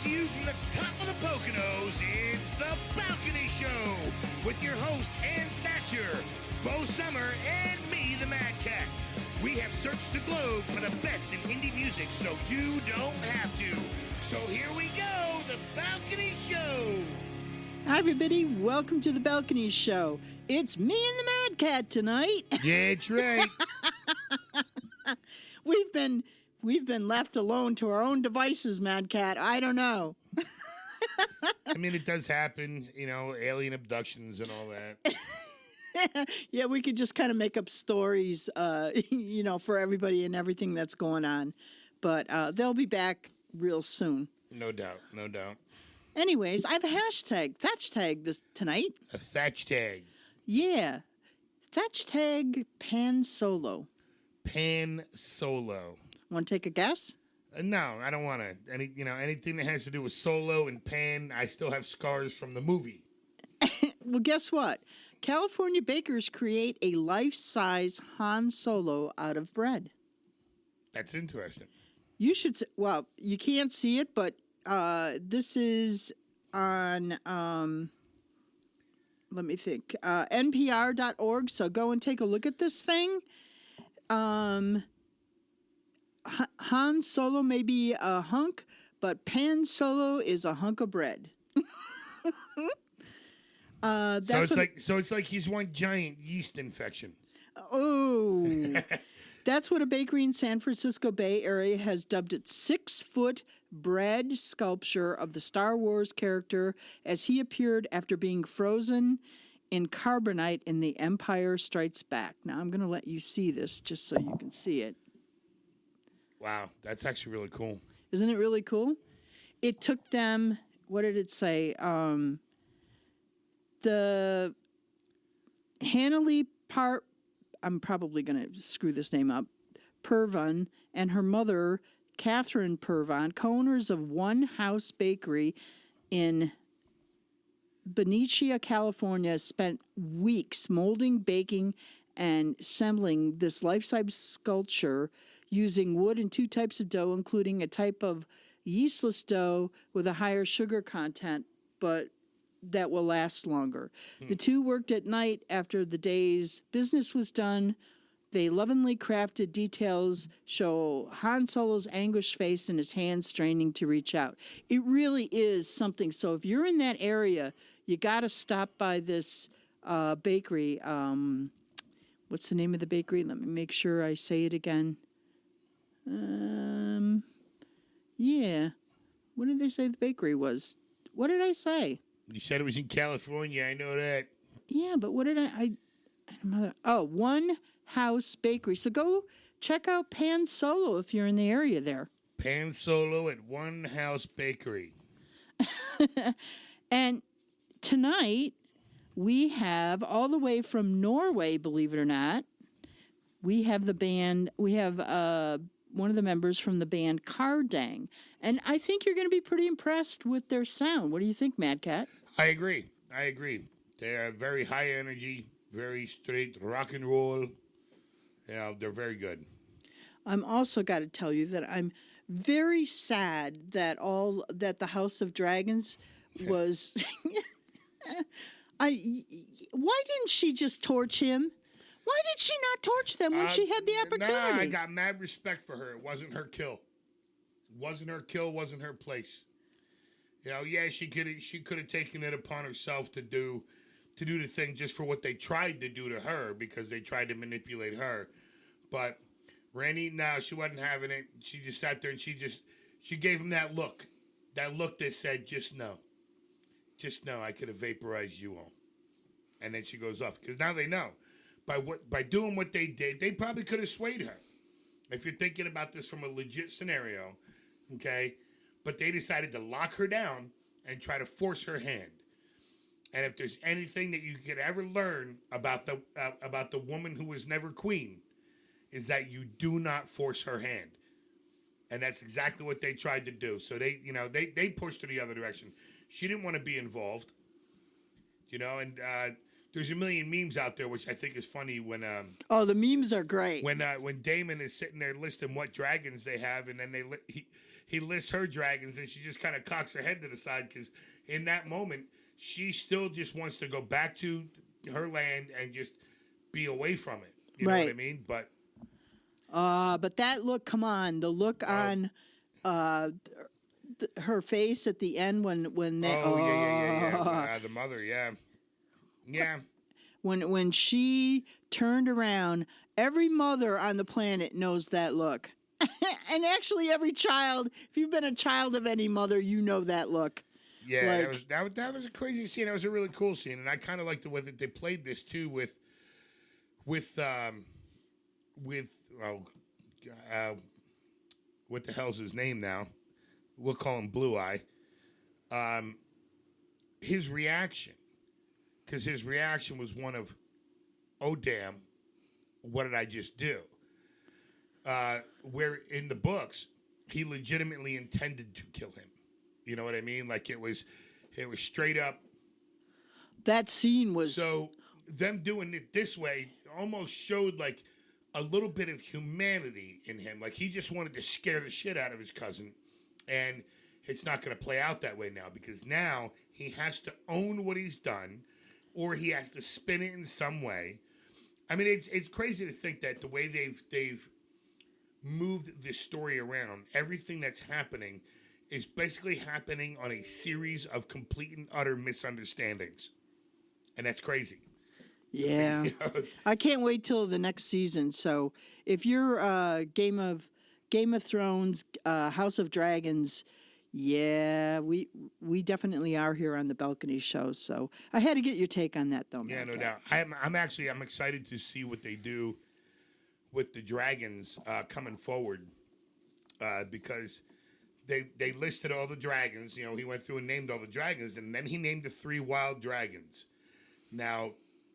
to you from the top of the Poconos, it's The Balcony Show with your host, Ann Thatcher, Bo Summer, and me, the Madcat. We have searched the globe for the best in indie music so you don't have to. So here we go, The Balcony Show. Hi, everybody. Welcome to The Balcony Show. It's me and the Madcat tonight. Yeah, that's right. We've been left alone to our own devices, Madcat. I don't know. I mean, it does happen, you know, alien abductions and all that. Yeah, we could just kind of make up stories, for everybody and everything that's going on. But they'll be back real soon. No doubt, no doubt. Anyways, I have a thatch tag this tonight. A thatch tag. Yeah. Thatch tag Pan Solo. Pan Solo. Want to take a guess? No, I don't want to. Anything that has to do with Solo and Pan, I still have scars from the movie. Well, guess what? California bakers create a life-size Han Solo out of bread. That's interesting. You should. Well, you can't see it, but this is on. Let me think. NPR.org. So go and take a look at this thing. Han Solo may be a hunk, but Pan Solo is a hunk of bread. So it's like he's one giant yeast infection. Oh, that's what a bakery in San Francisco Bay Area has dubbed its 6-foot bread sculpture of the Star Wars character as he appeared after being frozen in carbonite in The Empire Strikes Back. Now I'm going to let you see this just so you can see it. Wow, that's actually really cool. Isn't it really cool? It took them, what did it say? The Hanley I'm probably going to screw this name up, Purvan, and her mother, Catherine Purvan, co-owners of One House Bakery in Benicia, California, spent weeks molding, baking, and assembling this life-size sculpture using wood and 2 types of dough, including a type of yeastless dough with a higher sugar content, but that will last longer. The two worked at night after the day's business was done. They lovingly crafted details show Han Solo's anguished face and his hands straining to reach out. It really is something. So if you're in that area, you got to stop by this bakery. What's the name of the bakery? Let me make sure I say it again. Yeah. What did they say the bakery was? What did I say? You said it was in California. I know that. Yeah, but what did One House Bakery. So go check out Pan Solo if you're in the area there. Pan Solo at One House Bakery. And tonight we have all the way from Norway, believe it or not. We have the band. We have one of the members from the band Kardang, and I think you're going to be pretty impressed with their sound. What do you think, Madcat? I agree. They are very high energy, very straight rock and roll. Yeah, they're very good. I'm also got to tell you that I'm very sad that the House of Dragons was. Why didn't she just torch him? Why did she not torch them when she had the opportunity? Nah, I got mad respect for her. It wasn't her kill. Wasn't her place. You know, yeah, she could have taken it upon herself to do the thing just for what they tried to do to her because they tried to manipulate her. But Randy, no, she wasn't having it. She just sat there and she gave him that look that said, just know, I could have vaporized you all. And then she goes off because now they know. By doing what they did, they probably could have swayed her. If you're thinking about this from a legit scenario, okay? But they decided to lock her down and try to force her hand. And if there's anything that you could ever learn about the woman who was never queen, is that you do not force her hand. And that's exactly what they tried to do. So they pushed her the other direction. She didn't want to be involved, and there's a million memes out there, which I think is funny when the memes are great. When Damon is sitting there listing what dragons they have, and then he lists her dragons, and she just kind of cocks her head to the side because in that moment, she still just wants to go back to her land and just be away from it. You know what I mean? But that look, come on, the look on her face at the end when they yeah. The mother, yeah. When she turned around, every mother on the planet knows that look. And actually every child, if you've been a child of any mother, you know that look. Yeah, that was a crazy scene. That was a really cool scene, and I kind of like the way that they played this too with what the hell's his name now? We'll call him Blue Eye. His reaction, because his reaction was one of, "Oh damn, what did I just do?" Where in the books, he legitimately intended to kill him. You know what I mean? Like it was straight up. That scene was so them doing it this way almost showed like a little bit of humanity in him. Like he just wanted to scare the shit out of his cousin, and it's not going to play out that way now because now he has to own what he's done, or he has to spin it in some way. I mean, it's crazy to think that the way they've moved this story around, everything that's happening is basically happening on a series of complete and utter misunderstandings. And that's crazy. Yeah. I can't wait till the next season. So if you're Game of Thrones, House of Dragons, yeah, we definitely are here on the Balcony Show. So I had to get your take on that, though. Yeah, no doubt. I'm excited to see what they do with the dragons coming forward because they listed all the dragons. You know, he went through and named all the dragons, and then he named the 3 wild dragons. Now,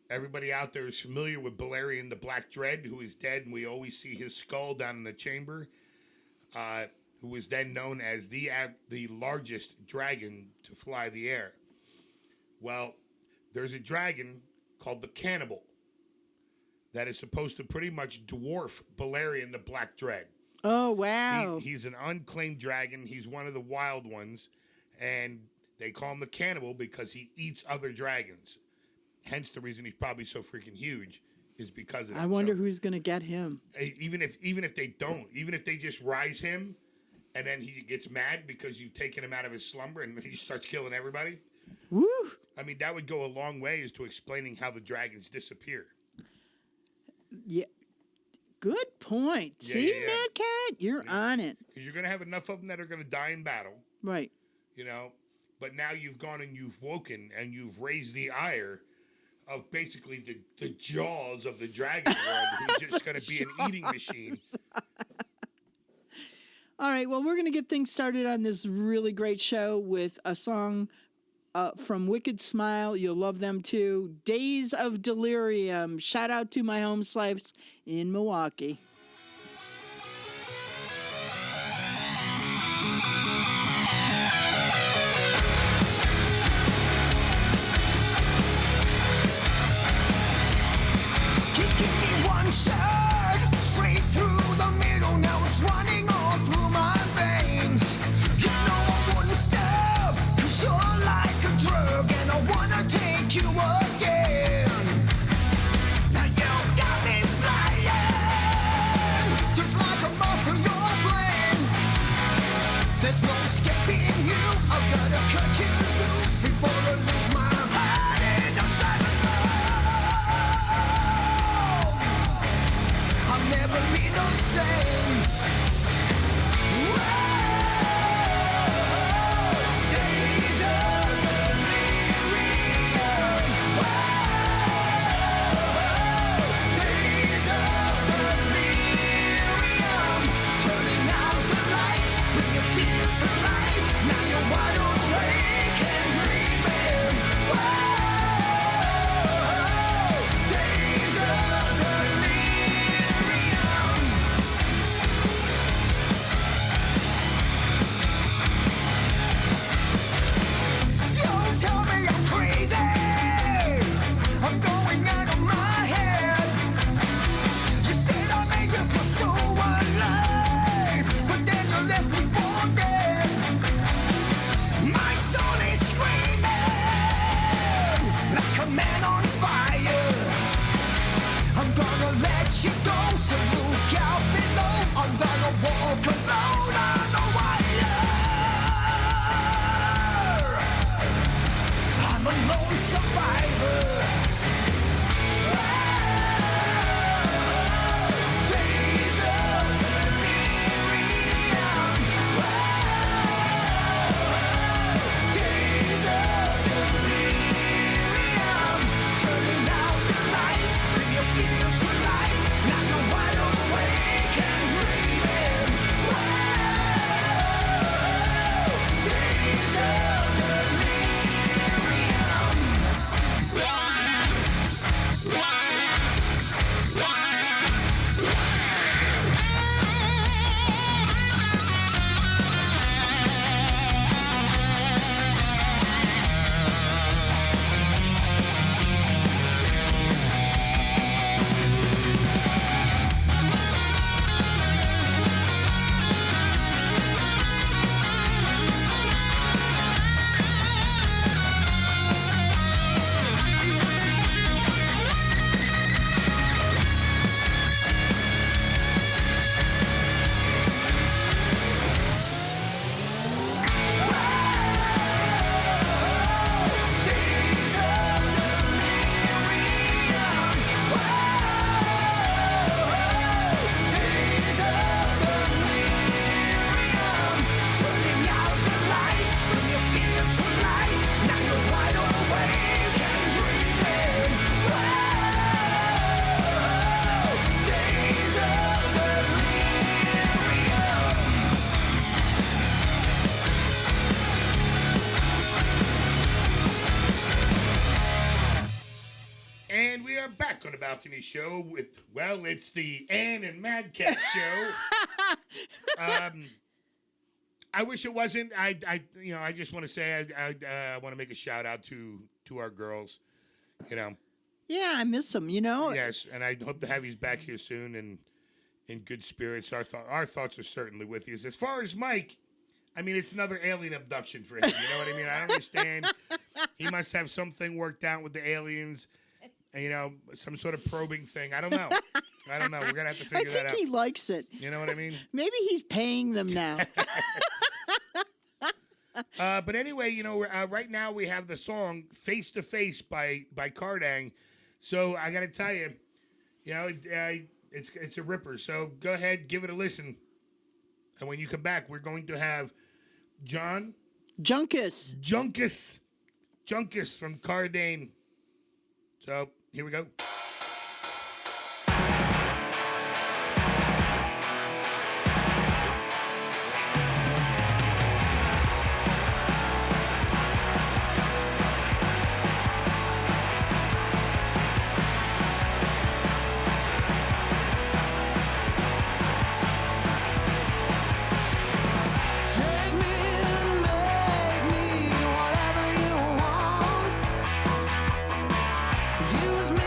everybody out there is familiar with Balerion the Black Dread, who is dead, and we always see his skull down in the chamber, who was then known as the largest dragon to fly the air. Well, there's a dragon called the Cannibal that is supposed to pretty much dwarf Balerion the Black Dread. Oh, wow. He's an unclaimed dragon. He's one of the wild ones, and they call him the Cannibal because he eats other dragons. Hence the reason he's probably so freaking huge is because of that. I wonder who's going to get him. Even if they don't, even if they just rise him, and then he gets mad because you've taken him out of his slumber and he starts killing everybody. Woo! I mean, that would go a long way as to explaining how the dragons disappear. Yeah. Good point. Yeah, See, yeah. Madcat, you're on it. Because you're going to have enough of them that are going to die in battle. Right. You know, but now you've gone and you've woken and you've raised the ire of basically the jaws of the dragon world, who's just going to be an eating machine. All right, well, we're going to get things started on this really great show with a song from Wicked Smile. You'll love them too. Days of Delirium. Shout out to my home slice in Milwaukee. Straight through the middle, now it's running all through my veins. You know I wouldn't stop, 'cause you're like a drug, and I wanna take you again. Now you got me flying, just like a moth to your brains. There's no escaping you, I gotta cut you loose before I lose my heart in the silence. I'll never be the same. Whoa, days of delirium. Whoa, days of delirium. Turning out the lights, bring your fears to life. Now you're wide awake and balcony show with, well, it's the Ann and Madcat show. I wish it wasn't. I just want to say I want to make a shout out to our girls. Yeah, I miss them. You know. Yes, and I hope to have you back here soon and in good spirits. Our thoughts are certainly with you. As far as Mike, I mean, it's another alien abduction for him. You know what I mean? I don't understand. He must have something worked out with the aliens. Some sort of probing thing. I don't know. We're going to have to figure that out. I think he likes it. You know what I mean? Maybe he's paying them now. But anyway, right now we have the song "Face to Face" by Kardang. So I got to tell you, it's a ripper. So go ahead, give it a listen. And when you come back, we're going to have John Junkus from Kardang. So here we go. Use me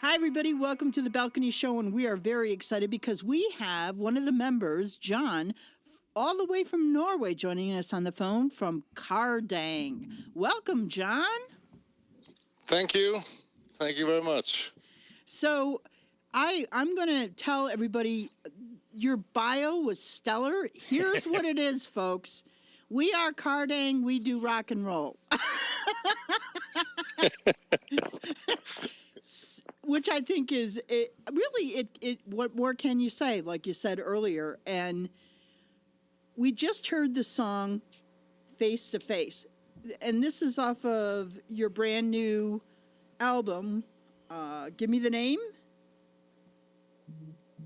Hi, everybody. Welcome to the Balcony Show, and we are very excited because we have one of the members, John, all the way from Norway, joining us on the phone from Kardang. Welcome, John. Thank you. Thank you very much. So I'm going to tell everybody your bio was stellar. Here's what it is, folks. We are Kardang. We do rock and roll. Which I think is what more can you say, like you said earlier. And we just heard the song Face to Face. And this is off of your brand new album. Give me the name.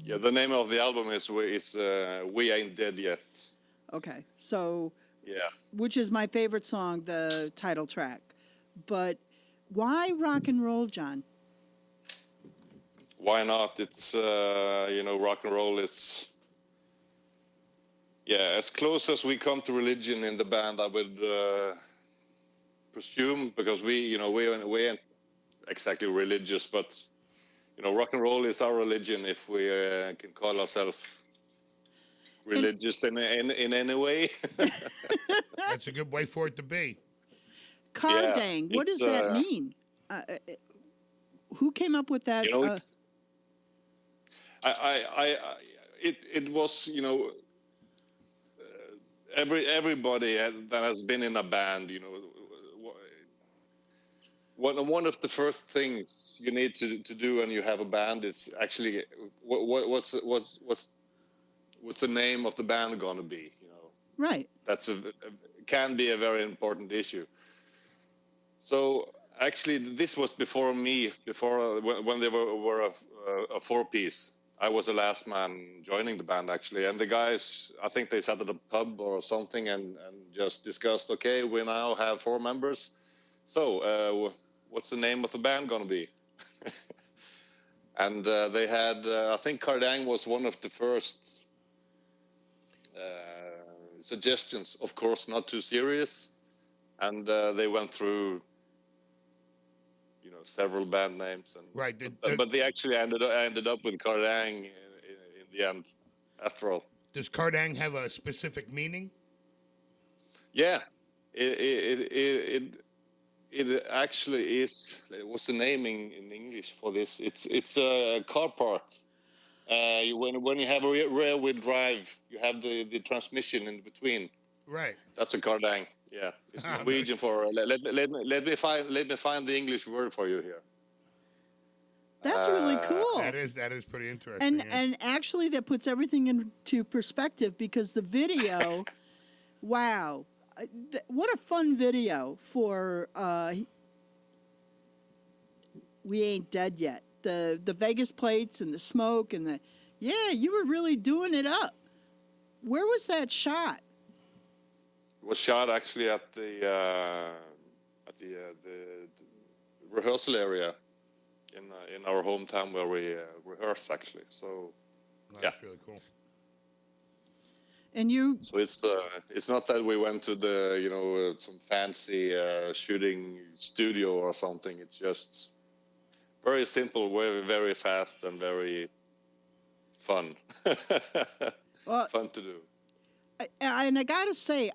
Yeah, the name of the album is We Ain't Dead Yet. Okay, so Yeah. which is my favorite song, the title track. But why rock and roll, John? Why not? It's rock and roll is as close as we come to religion in the band, I would presume, because we ain't exactly religious, but rock and roll is our religion, if we can call ourselves religious in any way. That's a good way for it to be. Kardang, what does that mean? Who came up with that? It's it was everybody that has been in a band, one of the first things you need to do when you have a band is actually what's the name of the band gonna be? Right. That's can be a very important issue. So actually, this was before when they were a four-piece. I was the last man joining the band, actually, and the guys, I think they sat at a pub or something and just discussed, okay, we now have 4 members, so what's the name of the band gonna be? And they had, I think Kardang was one of the first suggestions, of course, not too serious, and they went through several band names, and Right. but they actually ended up with Kardang in the end, after all. Does Kardang have a specific meaning? Yeah, it actually is. What's the naming in English for this? It's a car part. When you have a rear wheel drive, you have the transmission in between. Right. That's a Kardang. Yeah, it's Norwegian for. Let me find the English word for you here. That's really cool. That is pretty interesting. And actually, that puts everything into perspective, because the video, wow, what a fun video for We Ain't Dead Yet. The Vegas plates and the smoke and you were really doing it up. Where was that shot? It was shot actually at the rehearsal area in our hometown where we rehearse, actually. So That's really cool. And you. So it's not that we went to the some fancy shooting studio or something. It's just very simple, very very fast, and very fun. Well, fun to do. And I gotta say,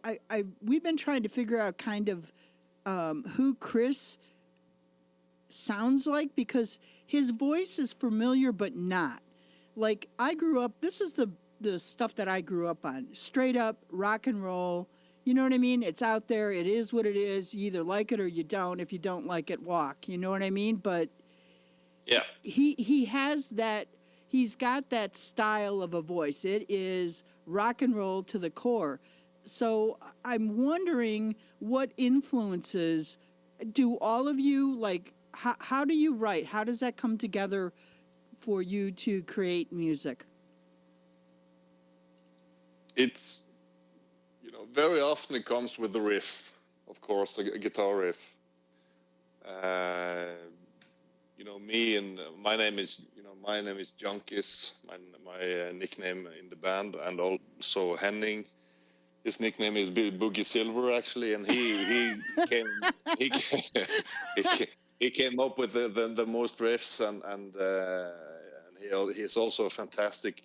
we've been trying to figure out kind of who Chris sounds like, because his voice is familiar but not. Like, I grew up. This is the stuff that I grew up on. Straight up rock and roll. You know what I mean? It's out there. It is what it is. You either like it or you don't. If you don't like it, walk. You know what I mean? But yeah, he has that. He's got that style of a voice. It is rock and roll to the core. So I'm wondering, what influences do all of you, like, how do you write? How does that come together for you to create music? It's, very often it comes with the riff, of course, a guitar riff. Me, and my name is Junkies, my nickname in the band, and also Henning. His nickname is Boogie Silver, actually, and he came up with the most riffs, and he's also a fantastic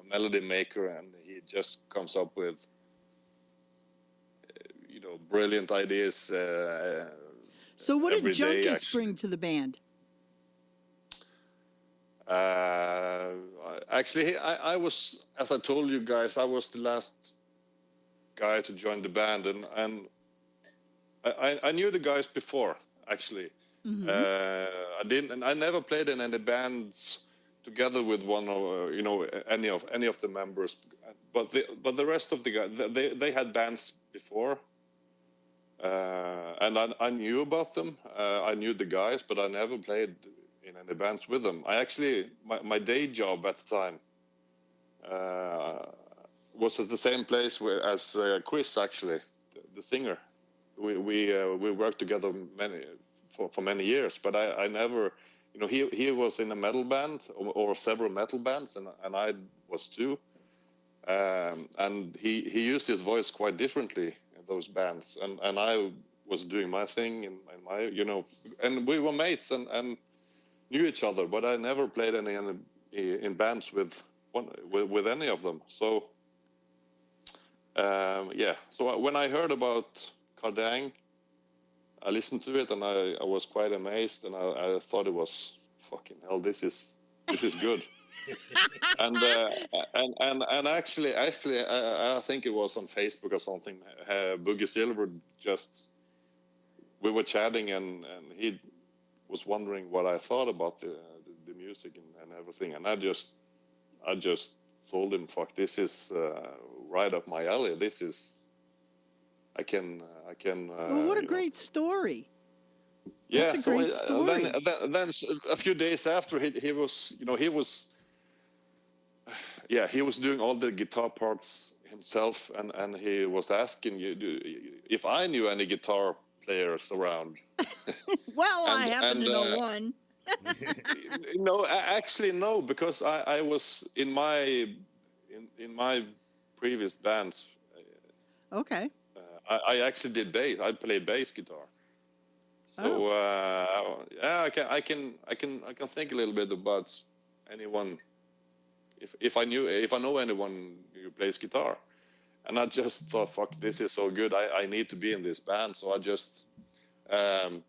melody maker, and he just comes up with brilliant ideas. So what did Junkies Junkies bring to the band? Actually, I was, as I told you guys, I was the last guy to join the band, and I knew the guys before, actually. Mm-hmm. I never played in any bands together with one or any of the members, but the rest of the guys, they had bands before, And I knew about them. I knew the guys, but I never played in any bands with them. I actually, my day job at the time was at the same place as Chris, actually, the singer. We worked together for many years, but I never, he was in a metal band or several metal bands, and I was too. And he used his voice quite differently in those bands, and I was doing my thing and my, and we were mates and knew each other, but I never played any in bands with any of them. So so when I heard about Kardang, I listened to it and I was quite amazed, and I thought it was fucking hell. This is good. and actually, I think it was on Facebook or something. Boogie Silver we were chatting, and he was wondering what I thought about the music and everything, and I just told him, "Fuck, this is right up my alley. This is I can." Well, what a great story! Yeah, That's a great story. Then a few days after, he was he was doing all the guitar parts himself, and he was asking if I knew any guitar players around. Well, I And- happen and, to know one. No, actually no, because I was in my previous bands. Okay. I actually did bass. I played bass guitar. So I can think a little bit about anyone. If I know anyone who plays guitar, and I just thought, fuck, this is so good. I need to be in this band. So I just, I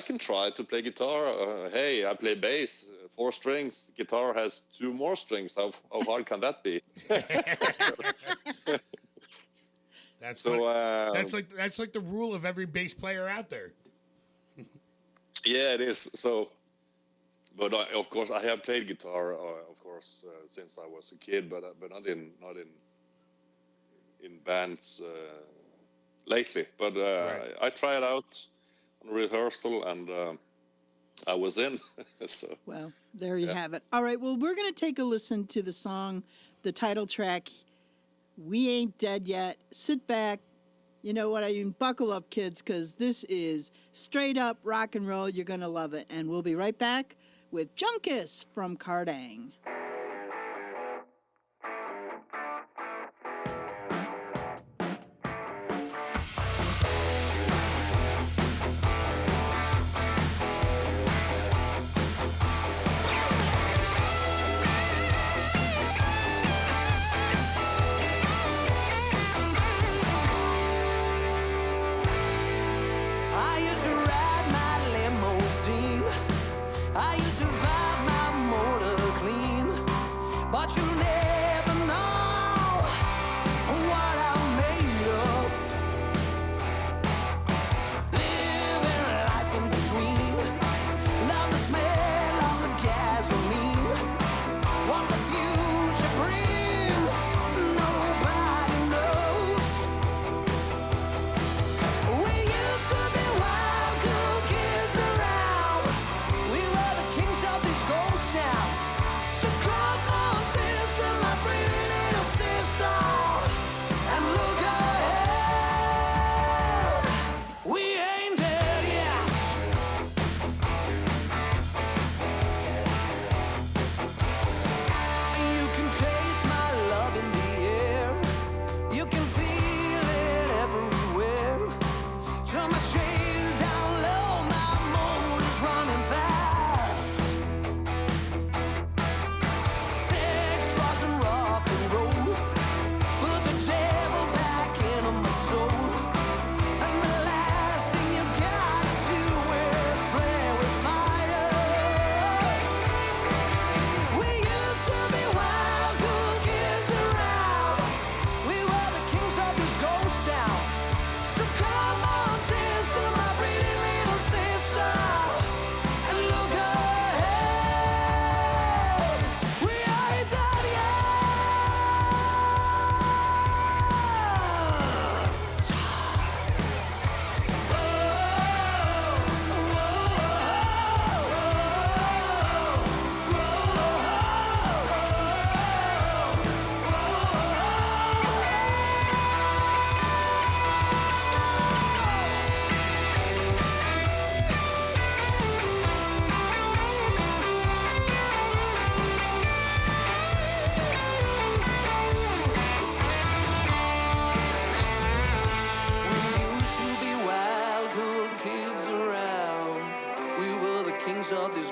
can try to play guitar. Hey, I play bass, 4 strings. Guitar has 2 more strings. How hard can that be? That's So that's like the rule of every bass player out there. yeah, it is. So, but of course, I have played guitar, of course, since I was a kid, but not in bands lately. But Right. I tried out on rehearsal, and I was in. So Well, there you have it. All right. Well, we're going to take a listen to the song, the title track, We Ain't Dead Yet. Sit back. You know what I mean? Buckle up, kids, because this is straight up rock and roll. You're going to love it. And we'll be right back with Junkus from Kardang. I used to ride my limousine. I used to ride my motor clean.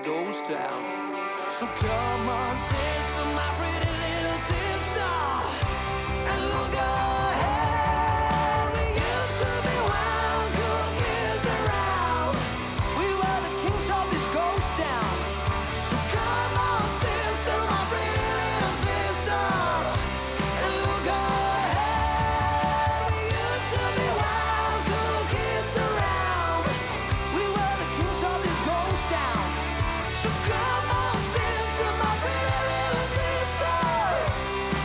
ghost town. So come on, sister, my pretty little sister, and look ahead. We used to be wild, cool kids around. We were the kings of this ghost town. So come on, sister, my pretty little sister, and look ahead. We used to be wild, cool kids around. We were the kings of this ghost town. So come on, sister, my pretty little sister,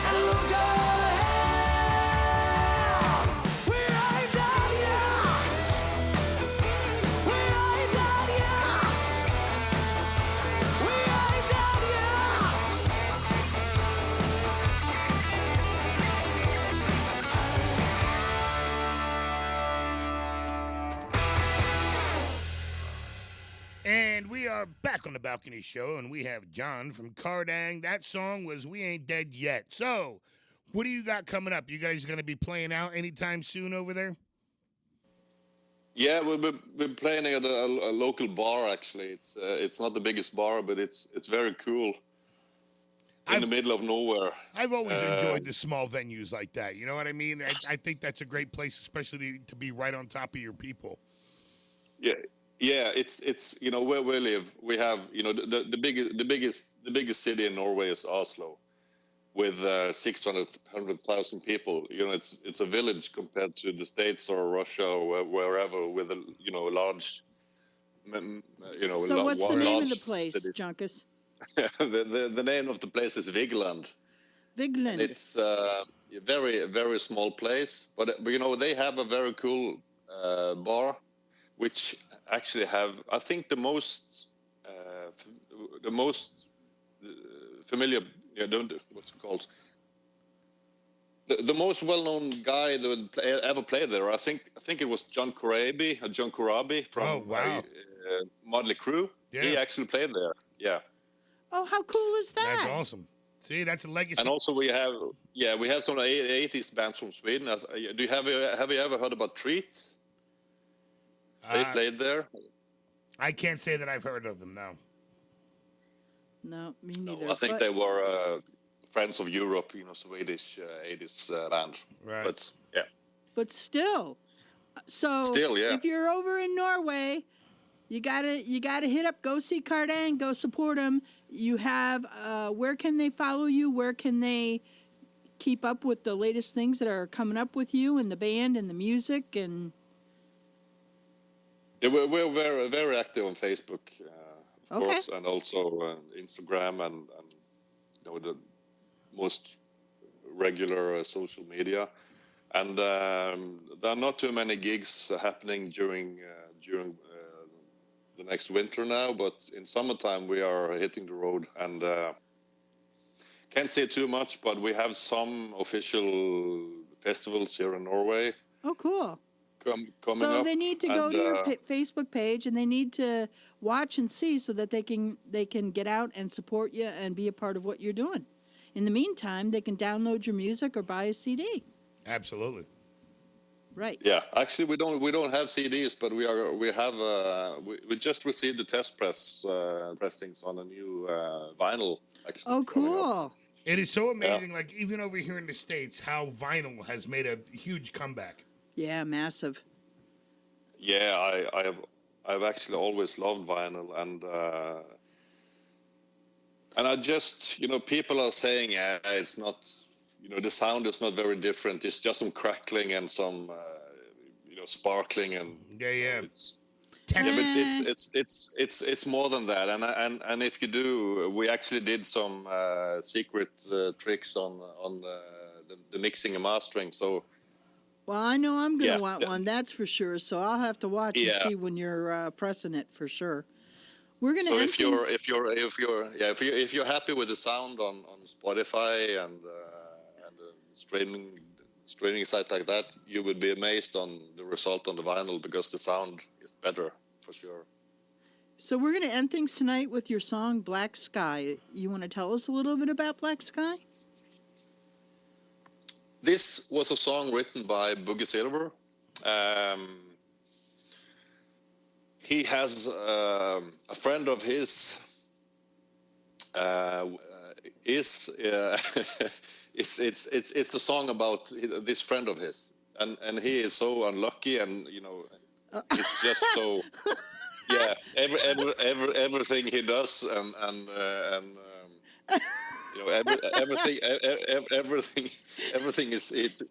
and look ahead. We ain't done yet. We ain't done yet. We ain't done yet. And we are back on the Balcony Show, and we have John from Kardang. That song was We Ain't Dead Yet. So, what do you got coming up? You guys going to be playing out anytime soon over there? Yeah, we've been playing at a local bar. Actually, it's not the biggest bar, but it's very cool. In the middle of nowhere. I've always enjoyed the small venues like that. You know what I mean? I think that's a great place, especially to be right on top of your people. Yeah, it's you know where we live. We have the biggest city in Norway is Oslo, with 600,000 people. It's a village compared to the States or Russia or wherever with a large. So what's the name of the large place, cities. Junkus? the name of the place is Vigeland. Vigland. It's a very, very small place, but they have a very cool bar, which actually have, I think, the most familiar. What's it called? The most well-known guy that would ever play there. I think it was John Corabi from Motley Crue. Yeah. He actually played there. Yeah. Oh, how cool is that? That's awesome. See, that's a legacy. And also we have some 80s bands from Sweden. Have you ever heard about Treat? They played there. I can't say that I've heard of them, no. No, me neither. I think they were Friends of Europe, Swedish 80s band. Right. But yeah. But still, yeah. if you're over in Norway, you gotta hit up, go see Kardang, go support them. You have, where can they follow you? Where can they keep up with the latest things that are coming up with you and the band and the music? And yeah, we're very, very active on Facebook, of Okay. course, and also Instagram and the most regular social media. And there are not too many gigs happening during the next winter now, but in summertime we are hitting the road, and can't say too much, but we have some official festivals here in Norway oh, cool. coming So up. they need to go and, to your Facebook page, and they need to watch and see so that they can get out and support you and be a part of what you're doing. In the meantime, they can download your music or buy a CD. Absolutely. Right. Yeah, actually, we don't have CDs, but we just received the test pressings on a new vinyl. Actually, Oh, coming up. cool. It is so amazing, like even over here in the States, how vinyl has made a huge comeback. Yeah, massive. Yeah, I've actually always loved vinyl, and I just people are saying it's not the sound is not very different. It's just some crackling and some sparkling and Yeah. It's it's more than that, and if you do, we actually did some secret tricks on the mixing and mastering. So Well, I know I'm going to Yeah, want yeah. one, that's for sure. So I'll have to watch and Yeah. see when you're pressing it for sure. We're going to so end if you're things- if you're happy with the sound on Spotify and streaming site like that, you would be amazed on the result on the vinyl, because the sound is better for sure. So we're going to end things tonight with your song Black Sky. You want to tell us a little bit about Black Sky? This was a song written by Boogie Silver. He has a friend of his is it's a song about this friend of his, and he is so unlucky, and it's just so yeah. Everything he does, everything is it.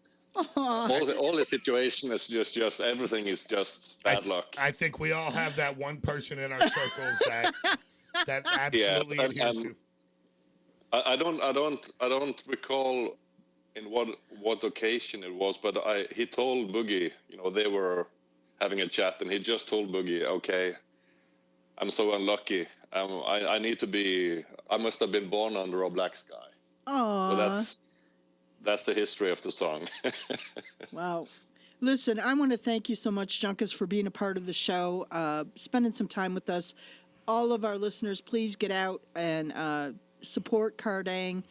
All the situation is just everything is just bad luck. I think we all have that one person in our circles that absolutely Yes, adheres and to. I don't recall in what occasion it was, but he told Boogie, they were having a chat, and he just told Boogie, okay, I'm so unlucky. I must have been born under a black sky. Aww. So that's the history of the song. Wow. Listen, I want to thank you so much, Junkus, for being a part of the show, spending some time with us. All of our listeners, please get out and support Kardang,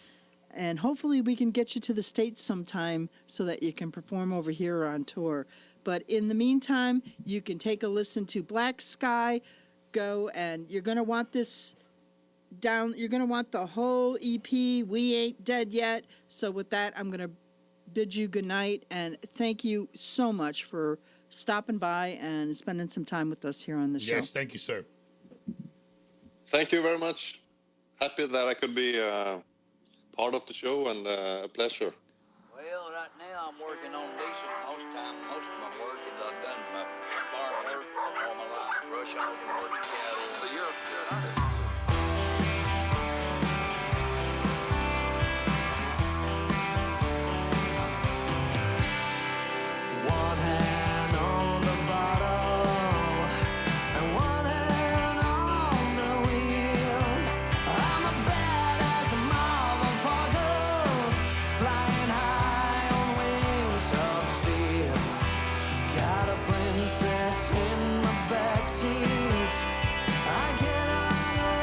and hopefully we can get you to the States sometime so that you can perform over here on tour. But in the meantime, you can take a listen to Black Sky. Go, and you're going to want this down. You're going to want the whole EP, We Ain't Dead Yet. So with that, I'm going to bid you good night, and thank you so much for stopping by and spending some time with us here on the show. Yes, thank you, sir. Thank you very much. Happy that I could be part of the show, and a pleasure. Well, right now I'm working on diesel. Most of my work is I've done my farm work all my life, brush hogging, working cattle. So you're an artist. One hand on the bottle and one hand on the wheel. I'm a badass motherfucker, flying high on wings of steel. Got a princess in my backseat. I cannot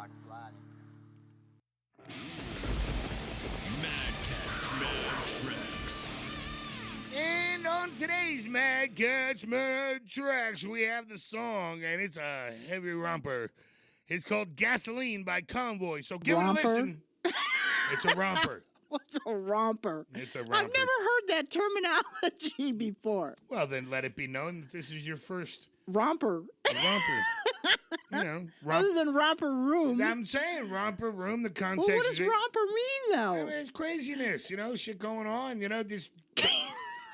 I could ride him. Madcat's Mad Tracks. And on today's Mad Cats Mad Tracks, we have the song, and it's a heavy romper. It's called Gasoline by Convoy. So give Romper? it a listen. It's a romper. What's a romper? It's a romper. I've never heard that terminology before. Well, then let it be known that this is your first Romper. romper. You know, Other than romper room. I'm saying romper room. The context. Well, what does is it. romper mean, I though? mean, it's craziness. You know, shit going on. You know, just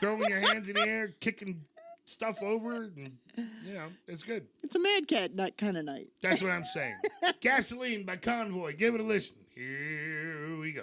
throwing your hands in the air, kicking stuff over, and you know, it's good. It's a Mad Cat night kind of night. That's what I'm saying. Gasoline by Convoy. Give it a listen. Here we go.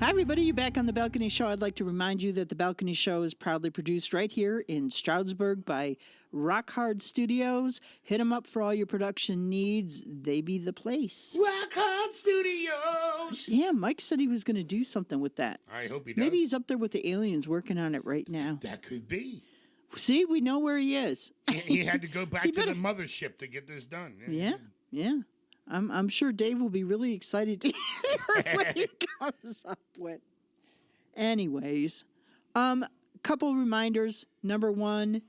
Hi, everybody. You're back on The Balcony Show. I'd like to remind you that The Balcony Show is proudly produced right here in Stroudsburg by Rock Hard Studios. Hit them up for all your production needs. They be the place. Rock Hard Studios. Yeah, Mike said he was going to do something with that. I hope he does. Maybe he's up there with the aliens working on it right now. That could be. See, we know where he is. He had to go back He to the better- mothership to get this done. Yeah. I'm sure Dave will be really excited to hear what he comes up with. Anyways, couple reminders. Number one,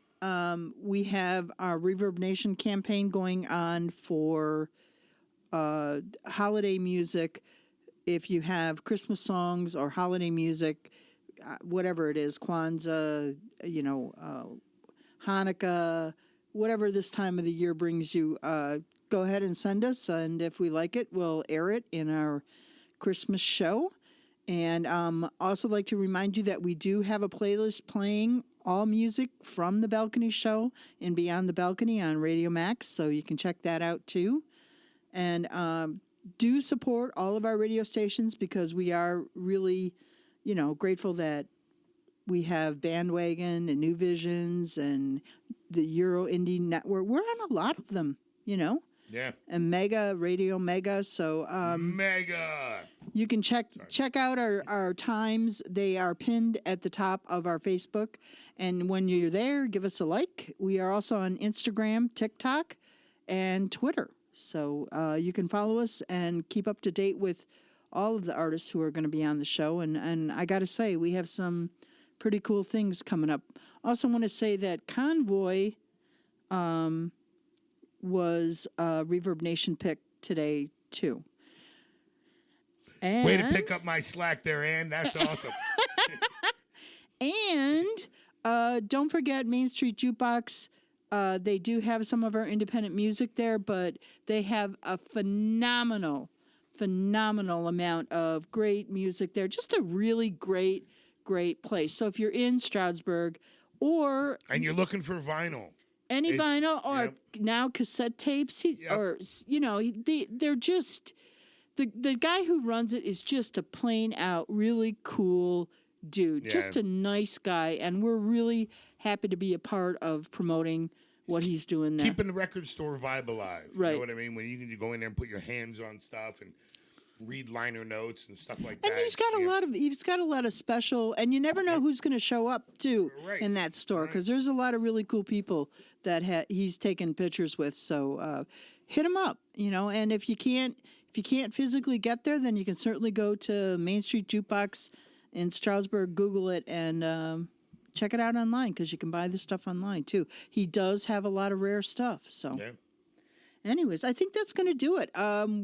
we have our Reverb Nation campaign going on for holiday music. If you have Christmas songs or holiday music, whatever it is, Kwanzaa, Hanukkah, whatever this time of the year brings you, go ahead and send us. And if we like it, we'll air it in our Christmas show. And also like to remind you that we do have a playlist playing all music from The Balcony Show and Beyond the Balcony on Radio Max, so you can check that out too. And do support all of our radio stations because we are really, grateful that we have Bandwagon and New Visions and the Euro Indie Network. We're on a lot of them, Yeah. and Radio Mega. So Mega. you can check out our times. They are pinned at the top of our Facebook. And when you're there, give us a like. We are also on Instagram, TikTok, and Twitter. So you can follow us and keep up to date with all of the artists who are going to be on the show. And I got to say, we have some pretty cool things coming up. Also want to say that Convoy was a Reverb Nation pick today, too. And, Way to pick up my slack there, Ann. That's awesome. And don't forget Main Street Jukebox. They do have some of our independent music there, but they have a phenomenal amount of great music there. Just a really great place. So if you're in Stroudsburg or And you're looking for vinyl. any It's- vinyl or yep. now cassette tapes, they're just the guy who runs it is just a plain out really cool dude, Yeah. just a nice guy, and we're really happy to be a part of promoting what he's doing there. Keeping the record store vibe alive. You Right. know what I mean? When you can go in there and put your hands on stuff and read liner notes and stuff like that. And he's got a lot of special, and you never know who's going to show up too Right. in that store because there's a lot of really cool people that he's taken pictures with. So hit him up, And if you can't physically get there, then you can certainly go to Main Street Jukebox in Stroudsburg, Google it, and check it out online because you can buy this stuff online too. He does have a lot of rare stuff. So. Yeah. Anyways, I think that's going to do it.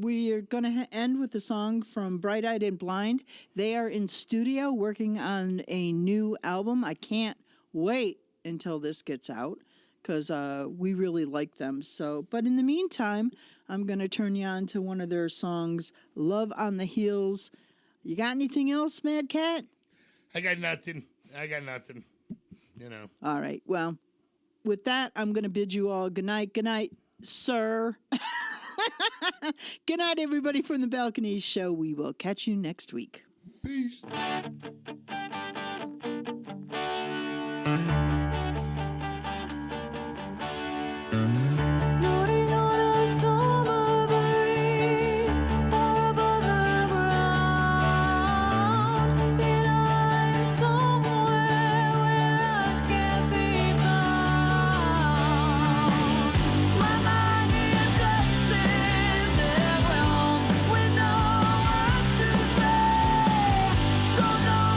We are going to end with the song from Bright Eyed and Blind. They are in studio working on a new album. I can't wait until this gets out because we really like them. So, but in the meantime, I'm going to turn you on to one of their songs, Love on the Heels. You got anything else, Madcat? I got nothing. All right. Well, with that, I'm going to bid you all good night. Good night, sir. Good night, everybody from the Balcony Show. We will catch you next week. Peace. Floating on a summer breeze above the ground, feel I'm somewhere where I can't be found. My mind in places and realms with no words to say. Don't know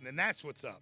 And that's what's up.